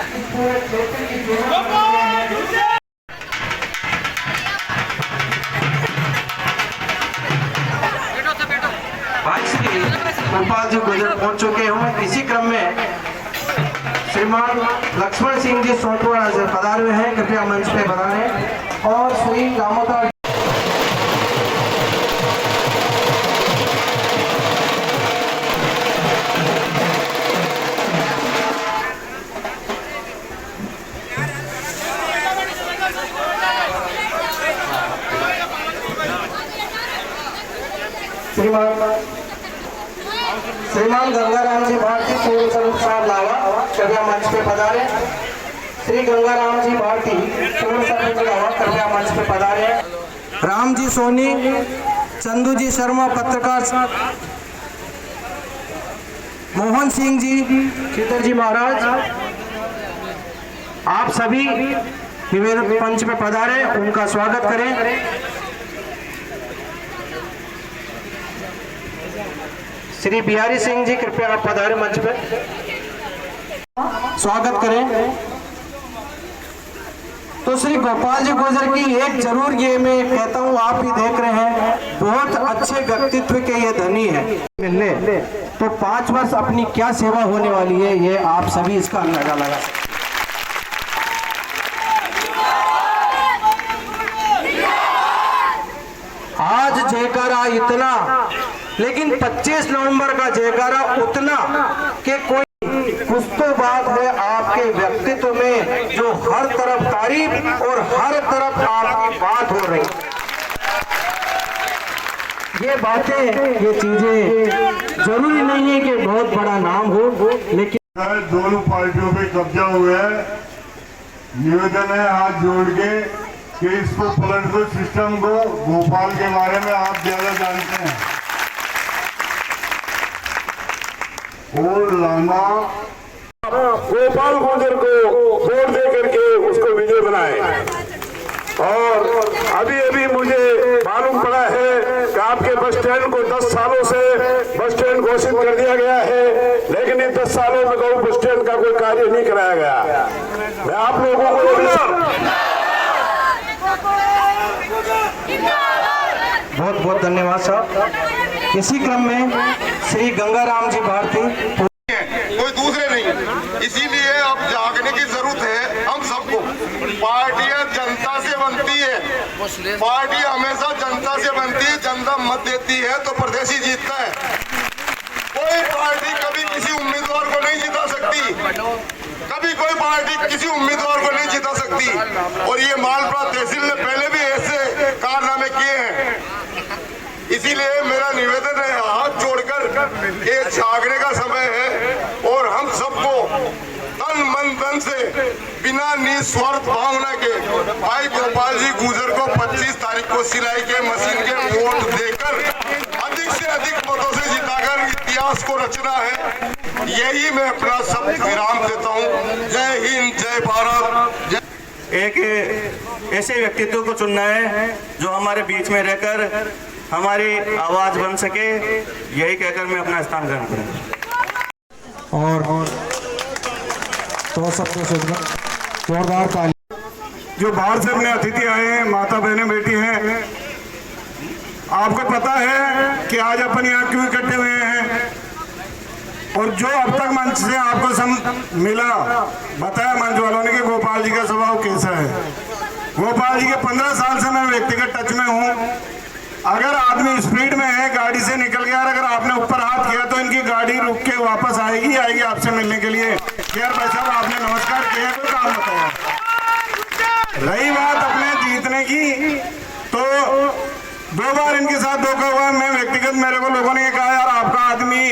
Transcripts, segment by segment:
भाई श्री गोपाल जी गुजर पहुंच चुके हैं। इसी क्रम में श्रीमान लक्ष्मण सिंह जी सोटवाड़ा से पधारे हुए हैं, कृपया मंच पे पधारें। और श्री दामोदर श्रीमान गंगाराम जी भारती पूर्ण स्वरूप साहब लावा, कृपया मंच पे पधारे। श्री गंगाराम जी भारती पूर्ण स्वरूप लावा, कृपया मंच पे पधारे। राम जी सोनी, चंदू जी शर्मा पत्रकार, मोहन सिंह जी, खीतर जी महाराज, आप सभी निवेदक मंच पे पधारे, उनका स्वागत करें। श्री बिहारी सिंह जी कृपया आप पधारे मंच पर, स्वागत करें। तो श्री गोपाल जी गुजर की एक जरूर ये मैं कहता हूँ, आप भी देख रहे हैं, बहुत अच्छे व्यक्तित्व के ये धनी है। मिलने तो 5 वर्ष अपनी क्या सेवा होने वाली है, ये आप सभी इसका अंदाजा लगा सकते। आज जयकारा इतना, लेकिन 25 नवंबर का जयकारा उतना कि कोई कुछ तो बात है आपके व्यक्तित्व में जो हर तरफ तारीफ और हर तरफ आपकी बात हो रही। ये बातें, ये चीजें जरूरी नहीं है कि बहुत बड़ा नाम हो, लेकिन दोनों पार्टियों पे कब्जा हुआ है। निवेदन है हाथ जोड़ के कि इसको पलट दो सिस्टम को। भोपाल के बारे में आप ज्यादा जानते हैं और लाना गोपाल गुजर को वोट दे करके उसको विजय बनाए। और अभी अभी मुझे मालूम पड़ा है कि आपके बस स्टैंड को 10 सालों से बस स्टैंड घोषित कर दिया गया है, लेकिन इन 10 सालों में कोई बस स्टैंड का कोई कार्य नहीं कराया गया। मैं आप लोगों को बहुत बहुत धन्यवाद साहब। इसी क्रम में श्री गंगाराम जी भारती, कोई दूसरे नहीं, इसीलिए अब जागने की जरूरत है हम सबको। पार्टियां जनता से बनती है, पार्टी हमेशा जनता से बनती है। जनता मत देती है तो प्रदेश ही जीतता है। कोई पार्टी कभी किसी उम्मीदवार को नहीं जिता सकती, कभी कोई पार्टी किसी उम्मीदवार को नहीं जिता सकती। और ये मालपुरा तहसील ने पहले भी ऐसे कारनामे किए हैं। इसीलिए मेरा निवेदन है हाथ जोड़कर ये जागने का समय है और हम सबको तन मन धन से बिना निस्वार्थ भावना के भाई गोपाल जी गुजर को 25 तारीख को सिलाई के मशीन के वोट देकर अधिक से अधिक मतों से जिताकर इतिहास को रचना है। यही मैं अपना सब विराम देता हूँ। जय हिंद, जय भारत। एक ऐसे व्यक्तित्व को चुनना है जो हमारे बीच में रहकर हमारी आवाज बन सके, यही कहकर मैं अपना स्थान ग्रहण करूं। और तो सबको जोरदार ताली। जो बाहर से अपने अतिथि आए हैं, माता बहनें बैठी हैं, आपको पता है कि आज अपन यहाँ क्यों इकट्ठे हुए हैं और जो अब तक मंच से आपको मिला, बताया मंच वालों ने कि गोपाल जी का स्वभाव कैसा है। गोपाल जी के 15 साल से मैं व्यक्तिगत टच में हूँ। अगर आदमी स्पीड में है, गाड़ी से निकल गया, अगर आपने ऊपर हाथ किया तो इनकी गाड़ी रुक के वापस आएगी आपसे मिलने के लिए। यार भाई साहब, आपने नमस्कार किया तो काम बताया। रही बात अपने जीतने की, तो 2 बार इनके साथ धोखा हुआ। मैं व्यक्तिगत, मेरे को लोगों ने कहा यार आपका आदमी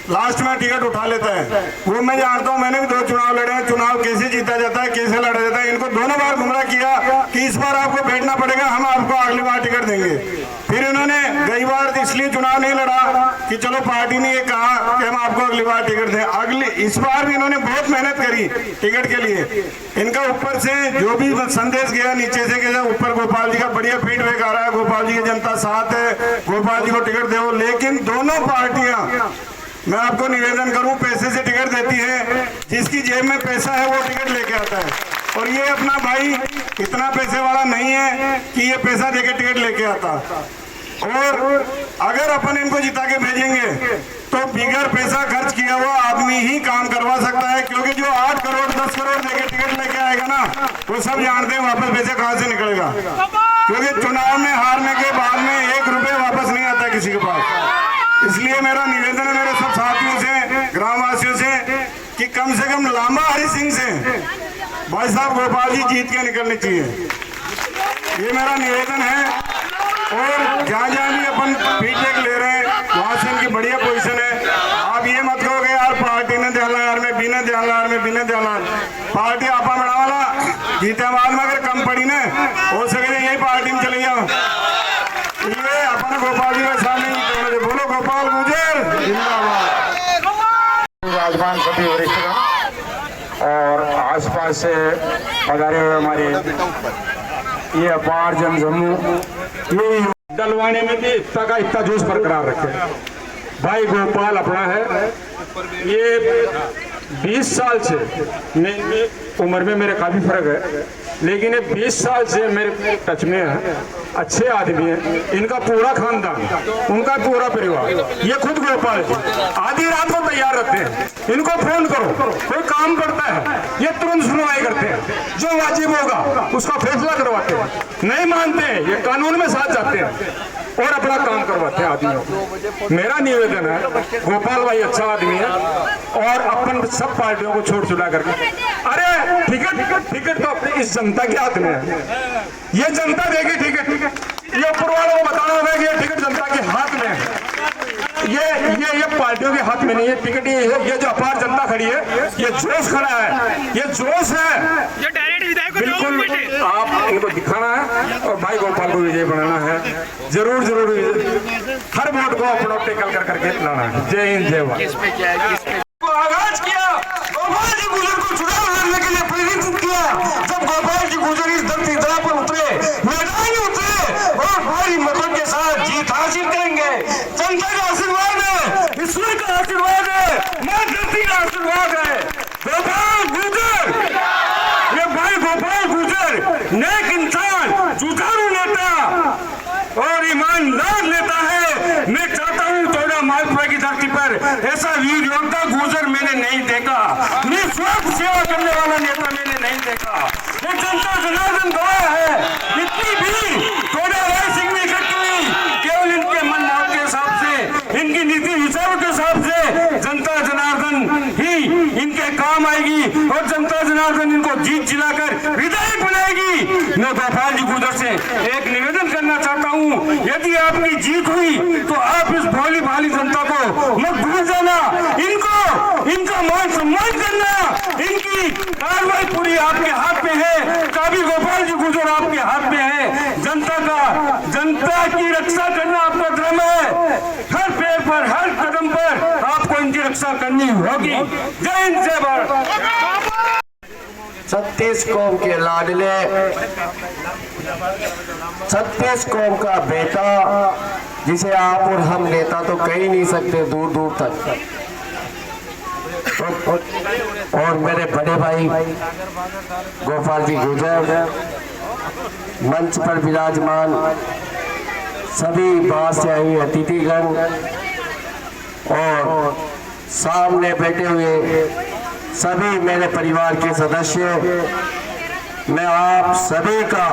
लास्ट में टिकट उठा लेता है। वो मैं जानता हूँ, मैंने भी 2 चुनाव लड़े हैं। चुनाव कैसे जीता जाता है, कैसे लड़ा जाता है, इनको दोनों बार गुमराह किया कि इस बार आपको बैठना पड़ेगा, हम आपको अगली बार टिकट देंगे। फिर इन्होंने गई बार इसलिए चुनाव नहीं लड़ा कि चलो पार्टी ने ये कहा कि हम आपको अगली बार टिकट दें। इस बार भी इन्होंने बहुत मेहनत करी टिकट के लिए। इनका ऊपर से जो भी संदेश गया नीचे से कि ऊपर गोपाल जी का बढ़िया फीडबैक आ रहा है, गोपाल जी की जनता साथ है, गोपाल जी को टिकट दो। लेकिन दोनों पार्टियां मैं आपको निवेदन करूं, पैसे से टिकट देती है, जिसकी जेब में पैसा है वो टिकट लेके आता है। और ये अपना भाई इतना पैसे वाला नहीं है कि ये पैसा देके टिकट लेके आता। और अगर अपन इनको जिता के भेजेंगे तो बिगर पैसा खर्च किया हुआ आदमी ही काम करवा सकता है, क्योंकि जो 8 करोड़ 10 करोड़ देके टिकट लेके आएगा ना, वो सब जानते हैं वापस पैसे कहाँ से निकलेगा। क्योंकि चुनाव में हारने के बाद में 1 रुपये वापस नहीं आता किसी के पास। इसलिए मेरा निवेदन है मेरे सब साथियों से, ग्रामवासियों से, कि कम से कम लांबा हरि सिंह से भाई साहब गोपाल जी जीत के निकलने चाहिए, ये मेरा निवेदन है। और जहाँ जहाँ भी अपन फीडबैक ले रहे हैं वहाँ से इनकी बढ़िया पोजीशन है। आप ये मत कहोगे यार पार्टी ने दिया यार में बिना दिया पार्टी आपा बड़ा वाला जीते बाद में अगर कम पड़ी ना हो सके तो यही पार्टी में चले जाओ। ये अपन गोपाल जी के सामने बोलो गोपाल गुजर जिंदाबाद। राजमान सभी वरिष्ठ और आसपास से पधारे हुए हमारे ये अपार जन समूह, ये डलवाने में भी इतना का इतना जोश बरकरार रखे। भाई गोपाल अपना है, ये 20 साल से उम्र में मेरे काफी फर्क है, लेकिन ये 20 साल से मेरे टच में है। अच्छे आदमी हैं, इनका पूरा खानदान, उनका पूरा परिवार, ये खुद गोपाल जी आधी रात को तैयार रहते हैं। इनको फोन करो, कोई काम पड़ता है ये तुरंत सुनवाई करते हैं, जो वाजिब होगा उसका फैसला करवाते हैं, नहीं मानते हैं ये कानून में साथ जाते हैं और अपना काम करवाते हैं आदमियों को। मेरा निवेदन है, गोपाल भाई अच्छा आदमी है और अपन सब पार्टियों को छोड़ छुड़ा करके, अरे टिकट तो अपनी इस जनता के हाथ में है, ये जनता देगी टिकट, ये ऊपर वालों को बताना होगा कि ये टिकट जनता के हाथ में है, ये पार्टियों के हाथ में नहीं है टिकट। ये जो अपार जनता खड़ी है, ये जोश खड़ा है, ये जोश है, बिल्कुल आप इनको दिखाना है और भाई गोपाल को विजय बनाना है, जरूर हर वोट को अपना टेकल करके लाना है। जय हिंद जय भारत। आगाज किया, गोपाल जी गुजर को चुनाव लड़ने के लिए प्रेरित किया। जब गोपाल जी गुजर इस धरती धरा पर उतरे, मैदान में उतरे और भारी मतों के साथ जीत हासिल करेंगे। जनता का आशीर्वाद है, ईश्वर का आशीर्वाद है, मां धरती का आशीर्वाद है। गोपाल गुजर, ये भाई गोपाल गुजर नेक इंसान, जुझारू नेता और ईमानदार नेता है। मैं चाहता हूँ थोड़ा मालपुरा की धरती पर ऐसा वीर योद्धा गुजर मैंने नहीं देखा, निस्वार्थ सेवा करने वाला नेता मैंने नहीं देखा। ये जनता जनार्दन गवाह है, इतनी भी थोड़ा राय सिंह ने इकट्ठी हुई केवल इनके मन भाव के हिसाब से, इनकी नीति विचारों के हिसाब से जनता जनार्दन ही इनके काम आएगी और जनता जनार्दन इनको जीत जिलाकर विधायक बनाएगी। मैं गोपाल जी गुजर से एक निवेदन करना चाहता हूँ, यदि आपकी जीत हुई तो आप इस भोली भाली जनता को मत भूल जाना, इनका मान सम्मान करना, इनकी कार्रवाई पूरी आपके हाथ में है। काबी गोपाल जी गुजर आपके हाथ में है। जनता की रक्षा करना आपका धर्म है। हर पैर पर हर कदम पर आपको इनकी रक्षा करनी होगी। जय हिंद जय भारत। 36 कौम के लाडले, 36 कौम का बेटा, जिसे आप और हम नेता तो कह ही नहीं सकते दूर दूर तक। और मेरे बड़े भाई गोपाल जी गुजर, मंच पर विराजमान सभी बाहर से आई हुई अतिथिगण और सामने बैठे हुए सभी मेरे परिवार के सदस्य, मैं आप सभी का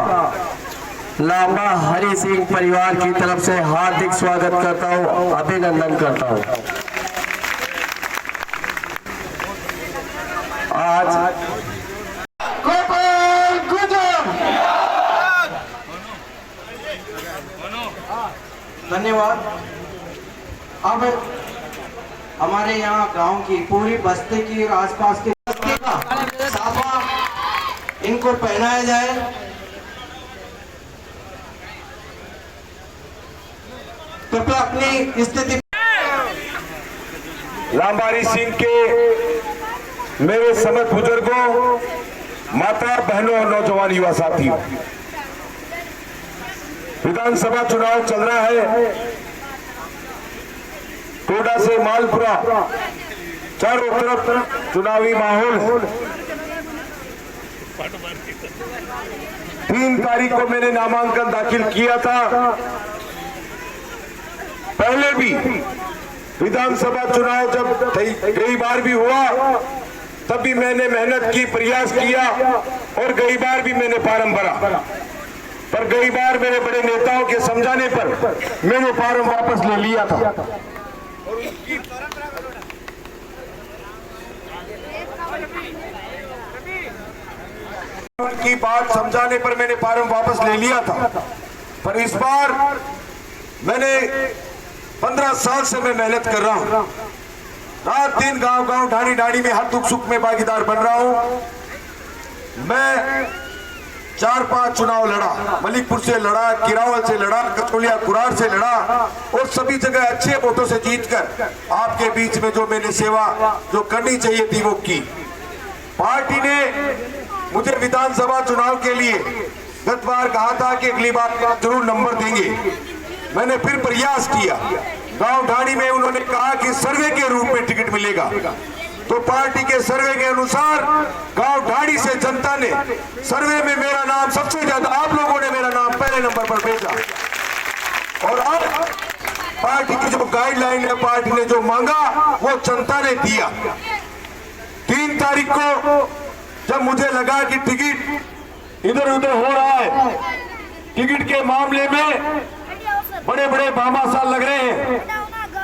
लांबा हरि सिंह परिवार की तरफ से हार्दिक स्वागत करता हूं, अभिनंदन करता हूं। आज गोपाल गुजर, धन्यवाद। अब हमारे यहाँ गांव की पूरी बस्ती की और आसपास की बस्ती का साफा इनको पहनाया जाए। कृपया अपनी स्थिति। लांबारी सिंह के मेरे समस्त बुजुर्गों, माता बहनों और नौजवान युवा साथियों, विधानसभा चुनाव चल रहा है टोडा से मालपुरा चारों तरफ चुनावी माहौल। 3 तारीख को मैंने नामांकन दाखिल किया था। पहले भी विधानसभा चुनाव जब कई बार भी हुआ तब भी मैंने मेहनत की, प्रयास किया और कई बार भी मैंने फार्म भरा, पर कई बार मेरे बड़े नेताओं के समझाने पर मैंने फार्म वापस ले लिया था। उनकी बात समझाने पर मैंने फार्म वापस ले लिया था, पर इस बार मैंने 15 साल से मैं मेहनत कर रहा हूं। रात दिन गांव गांव ढाणी ढाणी में हर दुख सुख में भागीदार बन रहा हूं। मैं 4-5 चुनाव लड़ा, मलिकपुर से लड़ा, किरावल से लड़ा, कतौलिया कुरार से लड़ा और सभी जगह अच्छे वोटों से जीतकर आपके बीच में जो मैंने सेवा जो करनी चाहिए थी वो की। पार्टी ने मुझे विधानसभा चुनाव के लिए गत बार कहा था कि अगली बार जरूर नंबर देंगे। मैंने फिर प्रयास किया। गांव ढाणी में उन्होंने कहा कि सर्वे के रूप में टिकट मिलेगा, तो पार्टी के सर्वे के अनुसार गांव ढाणी से जनता ने सर्वे में मेरा नाम सबसे ज्यादा, आप लोगों ने मेरा नाम पहले नंबर पर भेजा। और अब पार्टी की जो गाइडलाइन है, पार्टी ने जो मांगा वो जनता ने दिया। 3 तारीख को जब मुझे लगा कि टिकट इधर उधर हो रहा है, टिकट के मामले में बड़े बड़े भामाशाह लग रहे हैं,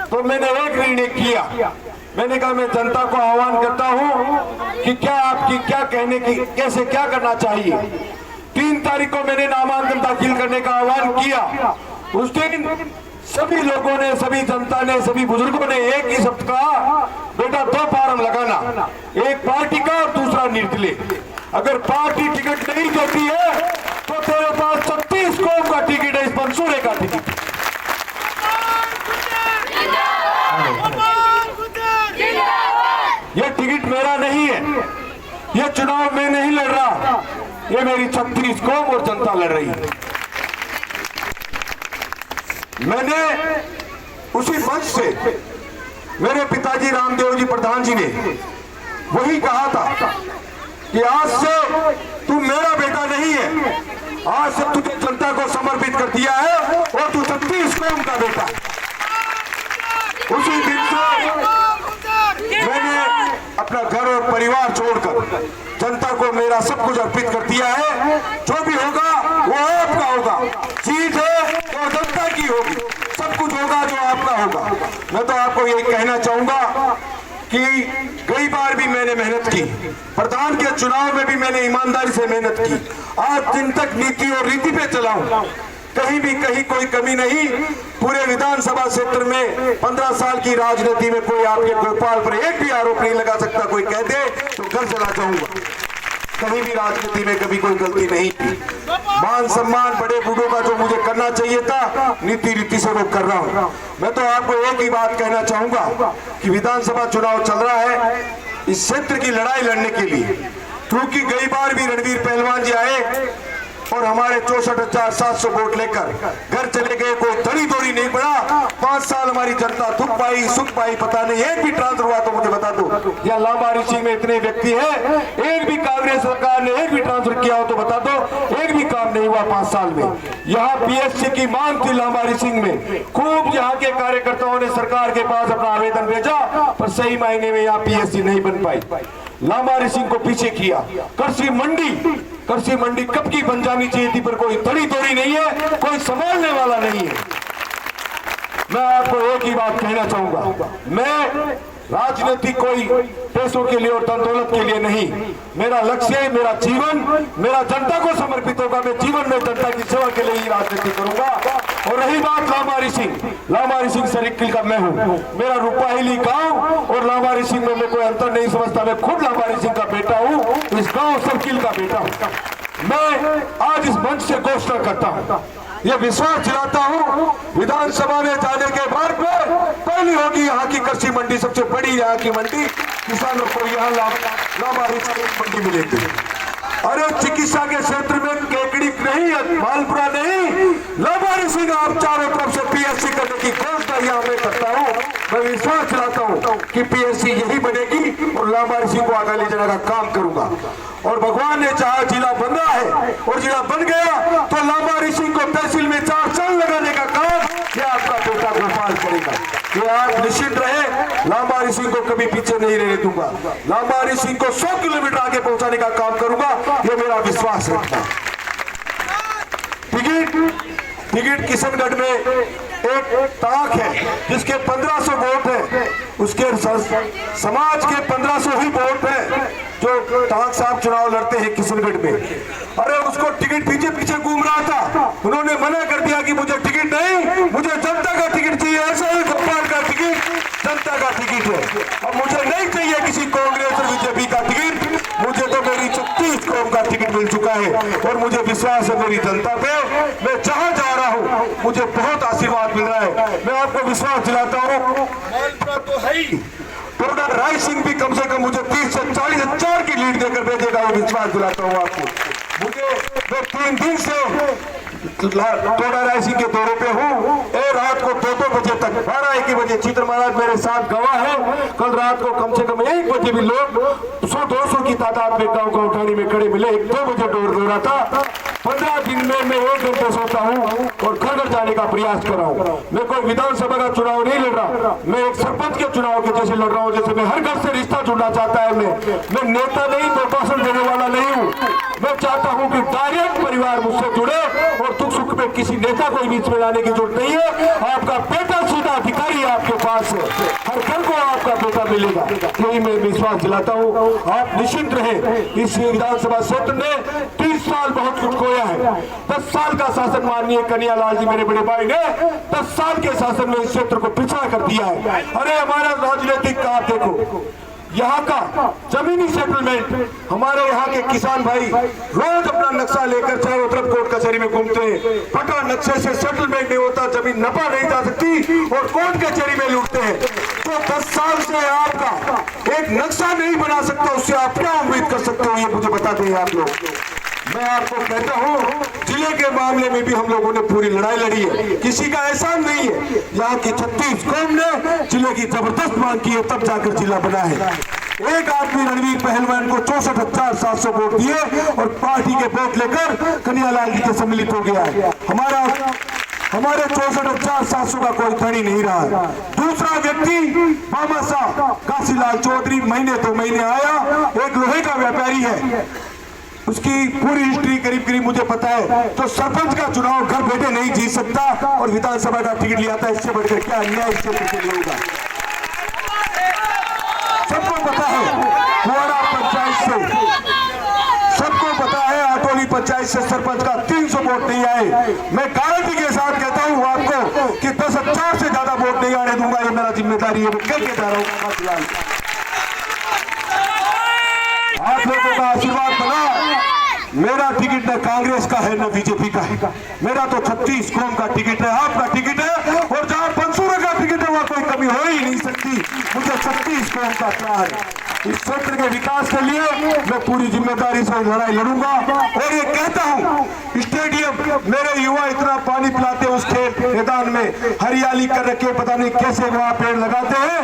तो मैंने एक निर्णय किया। मैंने कहा मैं जनता को आह्वान करता हूं कि क्या आपकी क्या कहने की, कैसे क्या करना चाहिए। 3 तारीख को मैंने नामांकन दाखिल करने का आह्वान किया। उस दिन सभी लोगों ने, सभी जनता ने, सभी बुजुर्गों ने एक ही शब्द कहा, बेटा 2 फार्म लगाना, एक पार्टी का और दूसरा निर्दलीय। अगर पार्टी टिकट नहीं देती है तो तेरे पास 36 कौम का टिकट है, इस मंसूरे का टिकट। ये टिकट मेरा नहीं है, ये चुनाव में नहीं लड़ रहा, ये मेरी 36 कौम और जनता लड़ रही है। मैंने उसी मंच से मेरे पिताजी रामदेव जी प्रधान जी ने वही कहा था कि आज से तू मेरा बेटा नहीं है, आज से तुझे जनता को समर्पित कर दिया है और तू 36 कौम का बेटा है। उसी दिन से मैंने अपना घर और परिवार छोड़कर जनता को मेरा सब कुछ अर्पित कर दिया है। जो भी होगा वो आपका होगा, जीत है तो जनता की होगी, सब कुछ होगा जो आपका होगा। मैं तो आपको यही कहना चाहूंगा कि कई बार भी मैंने मेहनत की, प्रधान के चुनाव में भी मैंने ईमानदारी से मेहनत की, आज दिन तक नीति और रीति पे चला हूं, कहीं भी कहीं कोई कमी नहीं। पूरे विधानसभा क्षेत्र में 15 साल की राजनीति में कोई आपके गोपाल पर एक भी आरोप नहीं लगा सकता। कोई कह दे तो घर चला जाऊंगा। कहीं भी राजनीति में कभी कोई गलती नहीं की। मान सम्मान बड़े बूढ़ों का जो मुझे करना चाहिए था, नीति रीति से वो कर रहा हूं। मैं तो आपको एक ही बात कहना चाहूंगा कि विधानसभा चुनाव चल रहा है, इस क्षेत्र की लड़ाई लड़ने के लिए, क्योंकि कई बार भी रणवीर पहलवान जी आए और हमारे 64,700 वोट लेकर घर चले गए, कोई दड़ी दौड़ी नहीं पड़ा। 5 साल हमारी जनता दुख पाई, सुख पाई, पता नहीं एक भी ट्रांसफर हुआ तो मुझे बता दो। या लांबारी सिंह में इतने व्यक्ति हैं, एक भी कांग्रेस सरकार ने एक भी ट्रांसफर किया हो तो बता दो, एक भी काम नहीं हुआ 5 साल में। यहाँ पीएससी की मांग थी लांबारी सिंह में, खूब यहाँ के कार्यकर्ताओं ने सरकार के पास अपना आवेदन भेजा, पर सही मायने में यहाँ पीएससी नहीं बन पाई। लांबारी सिंह को पीछे किया। कृषि मंडी कब की बन जानी चाहिए थी, पर कोई तड़ी तोड़ी नहीं है, कोई संभालने वाला नहीं है। मैं आपको एक ही बात कहना चाहूंगा, मैं राजनीति कोई पैसों के लिए और धन दौलत के लिए नहीं, मेरा लक्ष्य, मेरा जीवन, मेरा जनता को समर्पित होगा। मैं जीवन में जनता की सेवा के लिए ही राजनीति करूंगा। और रही बात लांबारी सिंह सरिक्किल का मैं हूं, मेरा रूपाहिली गांव और लांबारी सिंह में मैं कोई अंतर नहीं समझता। मैं खुद लांबारी सिंह का बेटा हूं, इस गांव सर्किल का बेटा हूं। मैं आज इस मंच से घोषणा करता हूं, ये विश्वास दिलाता हूं, विधानसभा में जाने के बाद पहली होगी यहाँ की कृषि मंडी, सबसे बड़ी यहाँ की मंडी, किसानों को यहाँ लांबारी मंडी मिलेगी। अरे चिकित्सा के क्षेत्र में केकड़ी नहीं, मालपुरा नहीं, लामारी सिंह आप चारों तरफ से पीएससी करने की घोषणा यहाँ मैं करता हूँ। मैं विश्वास दिलाता हूँ कि पीएससी यही बनेगी और लामारी सिंह को आगे ले जाने का काम करूंगा। और भगवान ने चाहा जिला बन रहा है और जिला बन गया तो लामारी सिंह को तहसील में 4 साल लगाने का काम ये आपका बेटा गोपाल करेगा। ये आप निश्चित रहे, लामारी सिंह को कभी पीछे नहीं रहने दूंगा। लामारी सिंह को 100 किलोमीटर आगे पहुंचाने का काम करूंगा, ये मेरा विश्वास रखना। टिकट किशनगढ़ में एक ताक है जिसके 1500 वोट है, उसके समाज के 1500 ही वोट है जो ताक साहब चुनाव लड़ते हैं किशनगढ़ में। अरे उसको टिकट पीछे पीछे घूम रहा था, उन्होंने मना कर दिया कि मुझे टिकट नहीं, मुझे जनता का टिकट चाहिए। ऐसा ही गोपाल का टिकट जनता का टिकट है। अब मुझे नहीं चाहिए किसी कांग्रेस और बीजेपी का टिकट, मुझे तो मेरी 36 कौम का टिकट मिल चुका है और मुझे विश्वास है मेरी जनता पे। मैं जहां जा रहा हूं मुझे बहुत आशीर्वाद मिल रहा है। मैं आपको विश्वास दिलाता हूं, तो है ही डॉक्टर राय सिंह भी कम से कम मुझे 30 से 40 हजार की लीड देकर भेजेगा, वो विश्वास दिलाता हूं आपको। मैं 3 दिन से टोडा राय सिंह के दौरे पे हूँ। रात को 2-2 बजे तक 12-1 बजे चित्र महाराज मेरे साथ गवाह है। कल रात को कम से कम 1 बजे भी लोग 100-200 की तादाद में गांव उठाने में खड़े मिले। 1-2 बजे दौड़ हो रहा था। 15 दिन में मैं 1 घंटे सोता हूँ और घर घर जाने का प्रयास कर रहा हूँ। मैं कोई विधानसभा का चुनाव नहीं लड़ रहा, मैं एक सरपंच के चुनाव के जैसे लड़ रहा हूँ, जैसे मैं हर घर से रिश्ता जुड़ना चाहता है। मैं नेता नहीं तो भाषण देने वाला नहीं हूँ। मैं चाहता हूँ कि डायरेक्ट परिवार मुझसे जुड़े और दुख सुख में किसी नेता को बीच में लाने की जरूरत नहीं है। आपका बेटा सीधा अधिकारी आपके पास है, हर घर को आपका बेटा मिलेगा, यही मैं विश्वास दिलाता हूँ। आप निश्चिंत रहे। इस विधानसभा क्षेत्र ने 30 साल बहुत कुछ खोया है। 10 साल का शासन माननीय कन्हैयालाल जी मेरे बड़े भाई ने 10 साल के शासन में इस क्षेत्र को पिछड़ा कर दिया है। अरे हमारा राजनीतिक का देखो, यहाँ का जमीनी सेटलमेंट, हमारे यहाँ के किसान भाई रोज अपना नक्शा लेकर चारों तरफ कोर्ट कचहरी में घूमते हैं। पटा नक्शे से सेटलमेंट नहीं होता, जमीन नपा नहीं जा सकती और कोर्ट कचहरी में लूटते हैं। तो 10 साल से आपका एक नक्शा नहीं बना सकते, उससे आप क्या उम्मीद कर सकते हो, ये मुझे बता दें आप लोग। मैं आपको कहता हूँ जिले के मामले में भी हम लोगों ने पूरी लड़ाई लड़ी है, किसी का एहसान नहीं है। यहाँ की 36 कौम ने जिले की जबरदस्त मांग की है, तब जाकर जिला बना है। एक आदमी रणवीर पहलवान को 64,700 वोट दिए और पार्टी के वोट लेकर कन्हैयालाल जी के सम्मिलित हो गया है। हमारे 64,700 का कोई खड़ी नहीं रहा है। दूसरा व्यक्ति मामा साहब काशीलाल चौधरी महीने 2 महीने आया, एक लोहे का व्यापारी है, उसकी पूरी हिस्ट्री करीब करीब मुझे पता है। तो सरपंच का चुनाव घर बैठे नहीं जीत सकता और विधानसभा का टिकट लिया था, इससे बढ़कर क्या अन्याय इसके लिए होगा। सबको पता है कुआरा पंचायत से, सबको पता है आटोली पंचायत से सरपंच का 300 वोट नहीं आए। मैं गारंटी के साथ कहता हूँ आपको कि 10,000 से ज्यादा वोट नहीं आने दूंगा, ये मेरा जिम्मेदारी है। मैं कह के जा रहा हूँ आप लोगों का आशीर्वाद बना। मेरा टिकट न कांग्रेस का है न बीजेपी का है, मेरा तो 36 कौम का टिकट है, आपका टिकट है। और जहां पंसूरा का टिकट है वहां कोई कमी हो ही नहीं सकती। मुझे 36 कौम का प्यार है। इस क्षेत्र के विकास के लिए मैं पूरी जिम्मेदारी से लड़ाई लड़ूंगा। और ये कहता हूँ स्टेडियम, मेरे युवा इतना पानी पिलाते हैं उस खेल मैदान में, हरियाली कर रखे, पता नहीं कैसे वहाँ पेड़ लगाते हैं।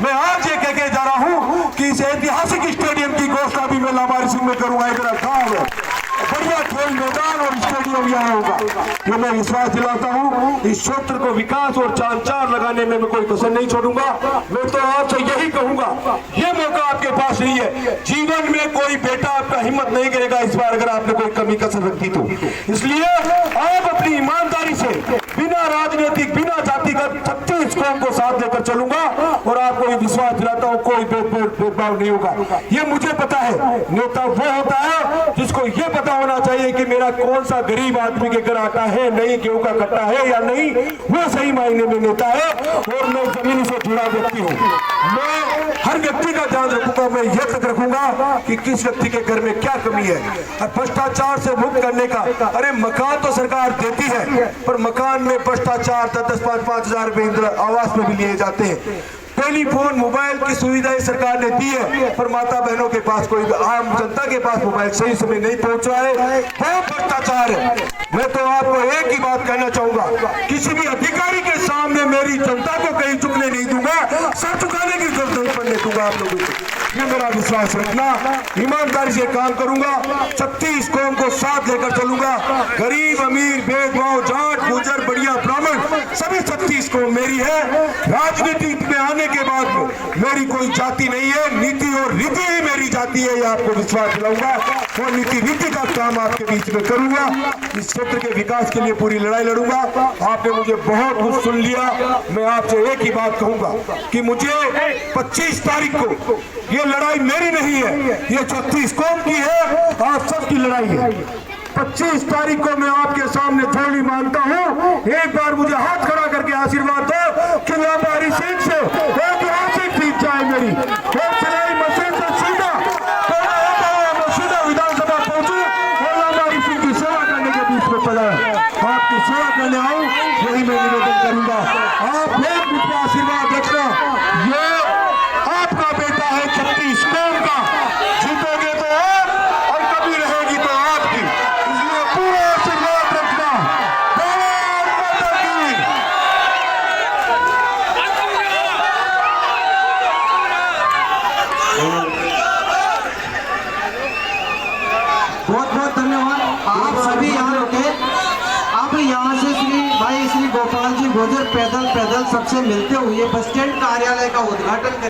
मैं आज ये कह के जा रहा हूँ कि इस ऐतिहासिक स्टेडियम की घोषणा भी मैं लामारी सिंह में करूंगा। मेरा गाँव है, बढ़िया खेल मैदान और स्टेडियम यहाँ होगा। ये मैं विश्वास दिलाता हूँ। इस क्षेत्र को विकास और चार लगाने में मैं कोई कसर नहीं छोड़ूंगा। मैं तो आपसे यही कहूंगा, ये मौका आपके पास नहीं है। जीवन में कोई बेटा आपका हिम्मत नहीं करेगा इस बार अगर आपने कोई कमी कसर रखी तो। इसलिए आप अपनी ईमानदारी से बिना राजनीतिक बिना जातिगत 36 कौम को साथ देकर चलूंगा और आपको ये विश्वास दिलाता हूँ कोई भेदभाव नहीं होगा। ये मुझे पता है नेता वो होता है जिसको ये पता होना चाहिए कि मेरा कौन सा गरीब आदमी के घर आता है, नहीं गेहूं का कट्टा है या नहीं, वो सही मायने में नेता है। और मैं जमीन से जुड़ा व्यक्ति हूँ, मैं हर व्यक्ति का ध्यान रखूंगा। मैं ये तक रखूंगा कि किस व्यक्ति के घर में क्या कमी है और भ्रष्टाचार से मुक्त करने का। अरे मकान तो सरकार देती है पर मकान में भ्रष्टाचार 10-5 हजार रुपए इंदिरा आवास में भी लिए जाते हैं। टेलीफोन मोबाइल की सुविधाएं सरकार ने दी है, पर माता बहनों के पास कोई आम जनता के पास मोबाइल सही समय नहीं पहुंचा है। बहुत भ्रष्टाचार है। मैं तो आपको एक ही बात कहना चाहूंगा, किसी भी अधिकारी के सामने मेरी जनता को कहीं झुकने नहीं दूंगा, सर झुकाने की जरूरत नहीं पड़ने दूंगा आप लोगों को। ये मेरा विश्वास रखना, ईमानदारी से काम करूंगा, 36 कौम को साथ लेकर चलूंगा। गरीब अमीर भेदभाव जाट गुजर बढ़िया ब्राह्मण सभी 36 कौम मेरी है। राजनीति में आने के बाद मेरी कोई जाति नहीं है, नीति और रीति ही मेरी जाति है, ये आपको विश्वास दिलाऊंगा। और नीति रीति का काम आपके बीच में करूंगा। इस क्षेत्र के विकास के लिए पूरी लड़ाई लड़ूंगा। आपने मुझे बहुत कुछ सुन लिया। मैं आपसे एक ही बात कहूंगा कि मुझे 25 तारीख को ये लड़ाई मेरी नहीं है, ये 36 कौम की है, आप सबकी लड़ाई है। 25 तारीख को मैं आपके सामने थोड़ी मांगता हूँ, एक बार मुझे हाथ खड़ा करके आशीर्वाद दो कि व्यापारी सीट से एक सीट जीत जाए मेरी, और सिलाई मशीन से सीधा विधानसभा पहुंचू और हमारी सीट की सेवा करने के बीच में चला आपकी सेवा करने आऊँ, यही मैं निवेदन करूंगा। आप एक मुझ पर आशीर्वाद रखना, ये आपका बेटा है 36 कौम का, जीतोगे तो आप और कभी रहेगी तो आपकी, इसलिए पूरा आशीर्वाद रखना। बहुत बहुत धन्यवाद। आप सभी यहाँ रुके। अब यहाँ से श्री गोपाल जी गुर्जर पैदल सबसे मिलते हुए बस स्टैंड कार्यालय का उद्घाटन करें।